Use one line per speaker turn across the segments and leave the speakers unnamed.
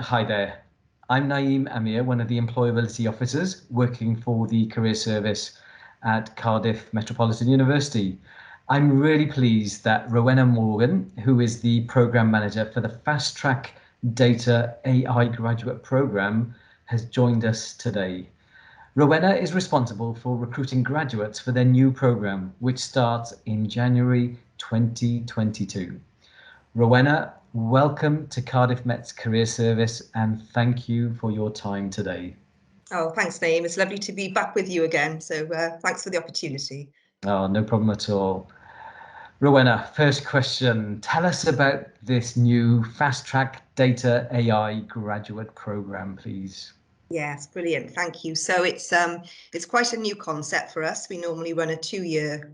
Hi there. I'm Naeem Amir, one of the employability officers working for the career service at Cardiff Metropolitan University. I'm really pleased that Rowena Morgan, who is the program manager for the Fast Track Data AI graduate program, has joined us today. Rowena is responsible for recruiting graduates for their new program, which starts in January 2022. Rowena, welcome to Cardiff Met's Career Service and thank you for your time today.
Oh, thanks, Naeem. It's lovely to be back with you again. So thanks for the opportunity.
Oh, no problem at all. Rowena, first question. Tell us about this new Fast Track Data AI graduate program, please.
Yes, brilliant. Thank you. So it's quite a new concept for us. We normally run a 2-year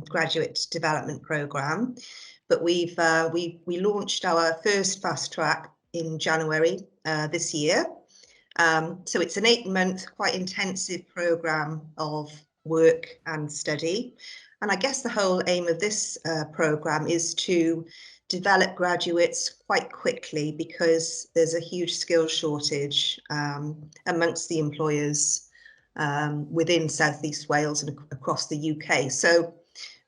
graduate development program, but we launched our first Fast Track in January this year. So it's an 8-month, quite intensive program of work and study. And I guess the whole aim of this program is to develop graduates quite quickly because there's a huge skill shortage amongst the employers within South East Wales and across the UK. So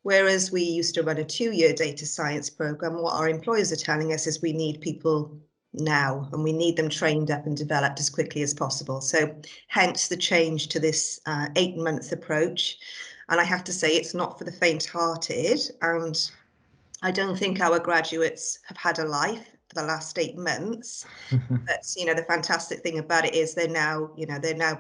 whereas we used to run a 2-year data science program, what our employers are telling us is we need people now and we need them trained up and developed as quickly as possible. So hence the change to this 8-month approach. And I have to say it's not for the faint-hearted, and I don't think our graduates have had a life for the last 8 months. But the fantastic thing about it is they're now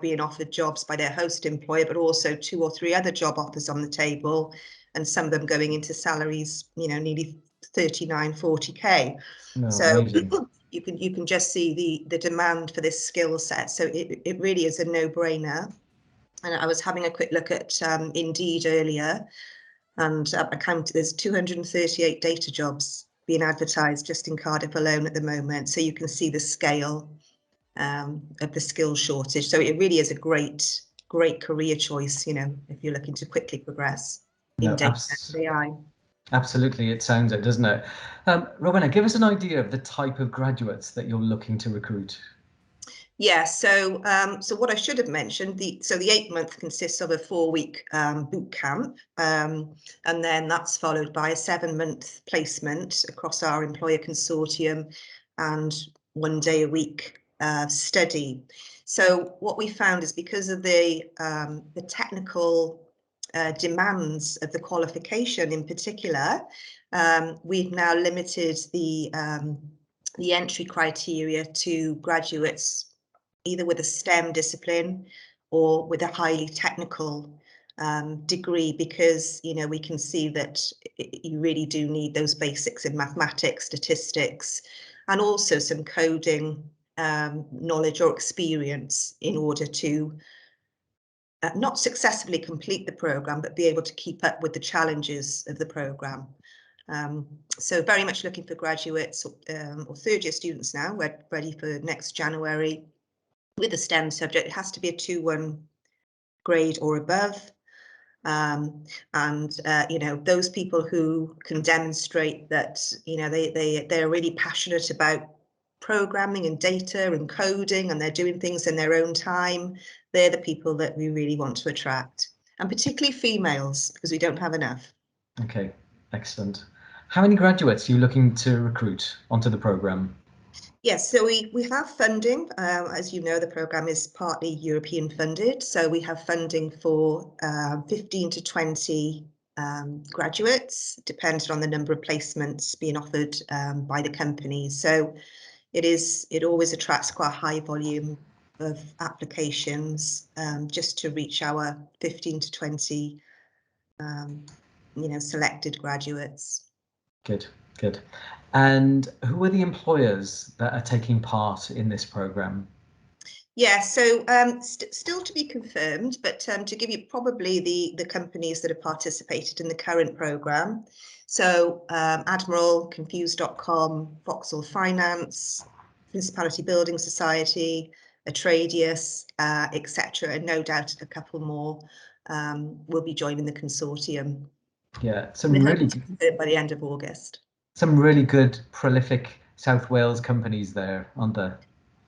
being offered jobs by their host employer, but also 2 or 3 other job offers on the table, and some of them going into salaries nearly 39, 40k.
No,
So
amazing.
you can just see the demand for this skill set. So it really is a no-brainer. And I was having a quick look at Indeed earlier, and I counted there's 238 data jobs being advertised just in Cardiff alone at the moment. So you can see the scale of the skill shortage. So it really is a great career choice, if you're looking to quickly progress in data and AI.
Absolutely, it sounds it, doesn't it? Rowena, give us an idea of the type of graduates that you're looking to recruit.
Yeah, so what I should have mentioned, the 8-month consists of a 4-week boot camp, and then that's followed by a 7-month placement across our employer consortium and 1 day a week study. So what we found is because of the technical demands of the qualification in particular, we've now limited the entry criteria to graduates either with a STEM discipline or with a highly technical degree, because we can see that you really do need those basics in mathematics, statistics, and also some coding knowledge or experience in order to not successfully complete the program, but be able to keep up with the challenges of the program. So very much looking for graduates or 3rd-year students now. We're ready for next January with a STEM subject. It has to be a 2-1 grade or above. And those people who can demonstrate that they're really passionate about programming and data and coding, and they're doing things in their own time, they're the people that we really want to attract, and particularly females, because we don't have enough.
Okay, excellent. How many graduates are you looking to recruit onto the program?
Yes, so we have funding. As you know, the programme is partly European funded. So we have funding for 15 to 20 graduates, depending on the number of placements being offered by the company. So it always attracts quite a high volume of applications just to reach our 15 to 20 selected graduates.
Good, good. And who are the employers that are taking part in this program?
Yeah, so still to be confirmed, but to give you probably the companies that have participated in the current programme. So Admiral, Confused.com, Vauxhall Finance, Municipality Building Society, Atradius, etc. And no doubt a couple more will be joining the consortium.
Yeah,
by the end of August.
Some really good, prolific South Wales companies there, aren't there?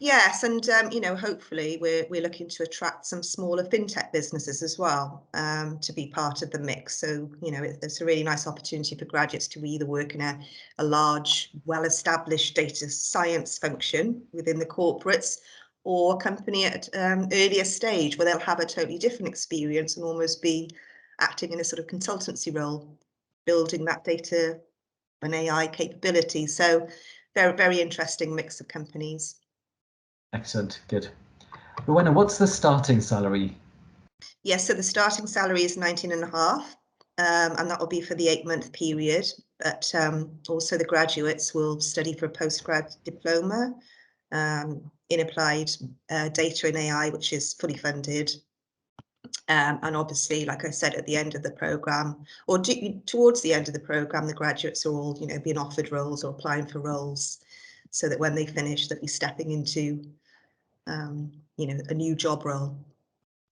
Yes, and you know, hopefully we're looking to attract some smaller fintech businesses as well, to be part of the mix. So you know, it's a really nice opportunity for graduates to either work in a large, well-established data science function within the corporates, or a company at earlier stage where they'll have a totally different experience and almost be acting in a sort of consultancy role, building that data and AI capability. So very, very interesting mix of companies.
Excellent, good. Rowena, what's the starting salary?
Yes, so the starting salary is 19.5, and that will be for the 8-month period. But also the graduates will study for a postgrad diploma in applied data and AI, which is fully funded. And obviously, like I said, at the end of the programme, or towards the end of the programme, the graduates are all, you know, being offered roles or applying for roles, so that when they finish, they'll be stepping into, you know, a new job role.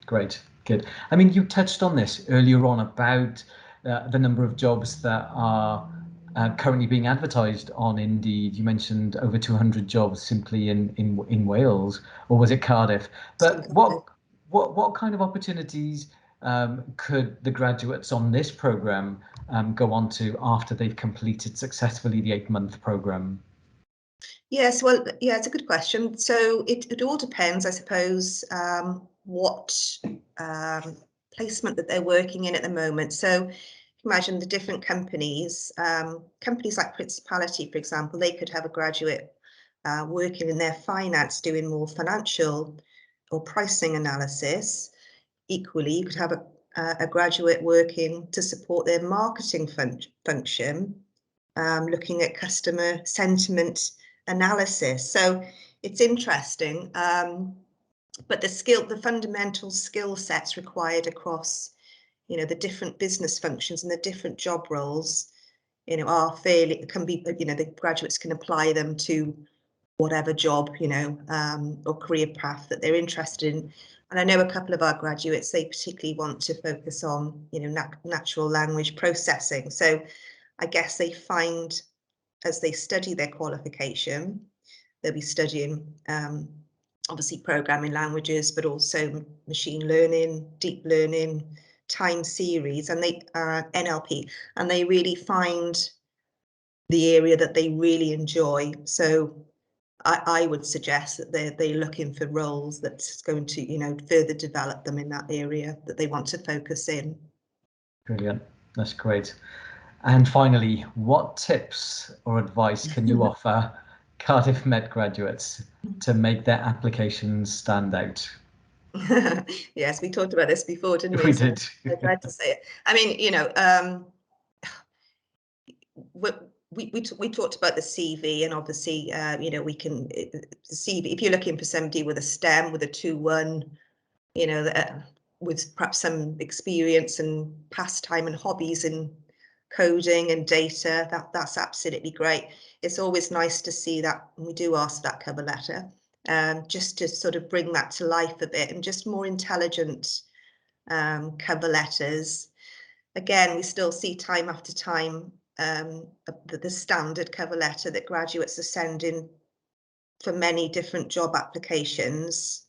Great, good. I mean, you touched on this earlier on about the number of jobs that are currently being advertised on Indeed. You mentioned over 200 jobs simply in Wales, or was it Cardiff? But what kind of opportunities could the graduates on this program go on to after they've completed successfully the 8-month program?
Yes, well, yeah, it's a good question. So it all depends, I suppose, what placement that they're working in at the moment. So imagine the different companies, companies like Principality, for example, they could have a graduate working in their finance, doing more financial or pricing analysis. Equally, you could have a graduate working to support their marketing function, looking at customer sentiment analysis. So it's interesting, but the fundamental skill sets required across, you know, the different business functions and the different job roles, you know, are fairly, can be, you know, the graduates can apply them to whatever job, you know, or career path that they're interested in. And I know a couple of our graduates, they particularly want to focus on, you know, natural language processing. So I guess they find, as they study their qualification, they'll be studying obviously programming languages, but also machine learning, deep learning, time series, and they NLP, and they really find the area that they really enjoy. So I would suggest that they're looking for roles that's going to, you know, further develop them in that area that they want to focus in.
Brilliant, that's great. And finally, what tips or advice can you offer Cardiff Met graduates to make their applications stand out?
Yes, we talked about this before, didn't we?
We
So
did.
I tried to say it. I mean, you know, we talked about the CV, and obviously, you know, we can the CV. If you're looking for somebody with a STEM, with a 2-1, you know, with perhaps some experience and pastime and hobbies in coding and data, that's absolutely great. It's always nice to see that, and we do ask that cover letter, just to sort of bring that to life a bit, and just more intelligent cover letters. Again, we still see time after time the standard cover letter that graduates are sending for many different job applications,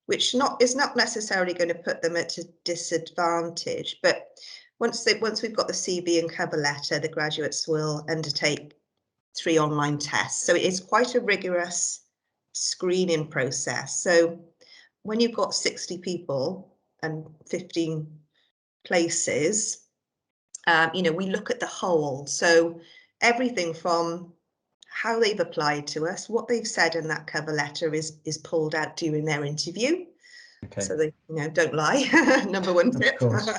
which is not necessarily going to put them at a disadvantage. But once we've got the CV and cover letter, the graduates will undertake 3 online tests. So it is quite a rigorous screening process. So when you've got 60 people and 15 places, you know, we look at the whole. So everything from how they've applied to us, what they've said in that cover letter is pulled out during their interview.
Okay.
So they, you know, don't lie. Number one tip.
Of course.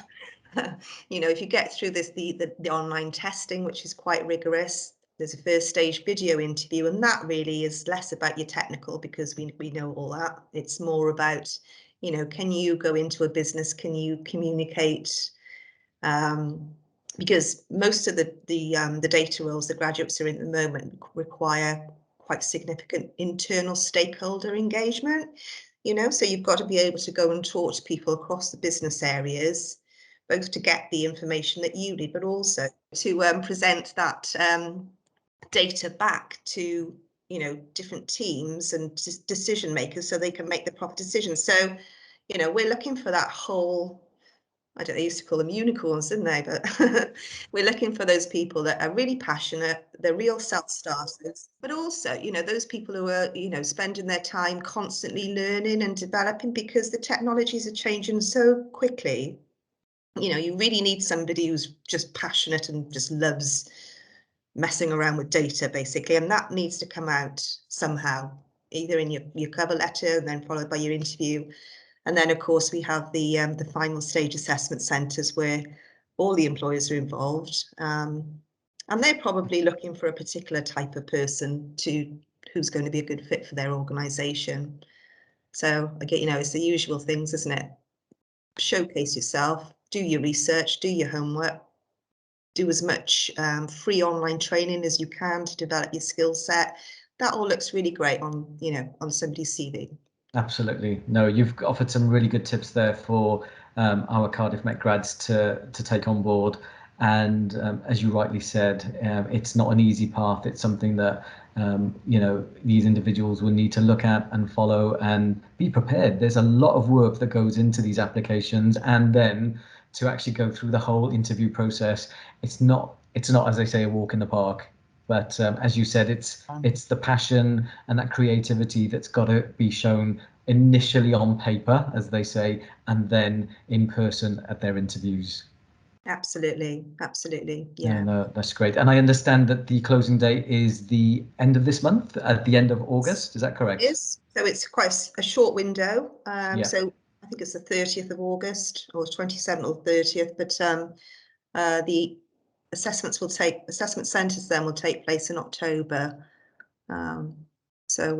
You know, if you get through this, the online testing, which is quite rigorous, there's a first stage video interview, and that really is less about your technical, because we know all that. It's more about, you know, can you go into a business? Can you communicate? Because most of the data roles that graduates are in at the moment require quite significant internal stakeholder engagement, you know, so you've got to be able to go and talk to people across the business areas, both to get the information that you need, but also to present that data back to you know, different teams and decision makers so they can make the proper decisions. So, you know, we're looking for that whole, I don't know, they used to call them unicorns, didn't they? But we're looking for those people that are really passionate, they're real self-starters, but also, you know, those people who are, you know, spending their time constantly learning and developing, because the technologies are changing so quickly. You know, you really need somebody who's just passionate and just loves messing around with data, basically, and that needs to come out somehow, either in your cover letter and then followed by your interview. And then, of course, we have the final stage assessment centres where all the employers are involved, and they're probably looking for a particular type of person who's going to be a good fit for their organisation. So again, you know, it's the usual things, isn't it? Showcase yourself, do your research, do your homework, do as much free online training as you can to develop your skill set. That all looks really great on, you know, on somebody's CV.
Absolutely. No, you've offered some really good tips there for our Cardiff Met grads to take on board. And as you rightly said, it's not an easy path. It's something that you know, these individuals will need to look at and follow and be prepared. There's a lot of work that goes into these applications, and then to actually go through the whole interview process, it's not, as they say, a walk in the park. But as you said, it's the passion and that creativity that's got to be shown initially on paper, as they say, and then in person at their interviews.
Absolutely, absolutely,
No,
yeah.
no, that's great. And I understand that the closing date is the end of this month, at the end of August. Is that
It
correct?
is. So it's quite a short window.
Yeah.
So I think it's the 30th of August or 27th or 30th, but the assessment centres then will take place in October. Um, so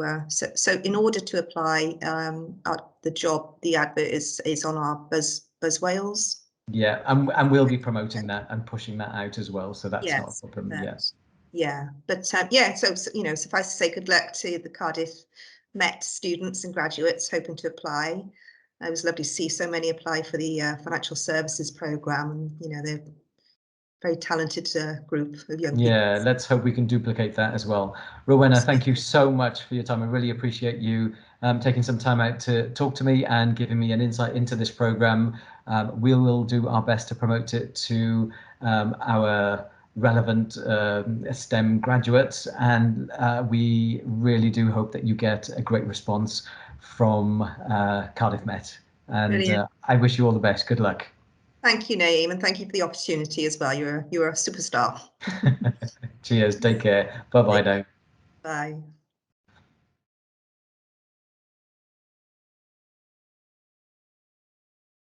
in order to apply, the advert is on our Buzz Wales.
Yeah, and we'll be promoting that and pushing that out as well. So that's not a
Yes,
problem. Yeah.
perfect. Yeah, but yeah, so you know, suffice to say, good luck to the Cardiff Met students and graduates hoping to apply. It was lovely to see so many apply for the financial services programme, and you know, they're a very talented group of young people.
Yeah, let's hope we can duplicate that as well. Rowena, thank you so much for your time. I really appreciate you taking some time out to talk to me and giving me an insight into this program. We will do our best to promote it to our relevant STEM graduates, and we really do hope that you get a great response from Cardiff Met. And
Brilliant.
I wish you all the best. Good luck.
Thank you, Naeem, and thank you for the opportunity as well. You're a superstar.
Cheers. Take care. Bye bye now.
Bye.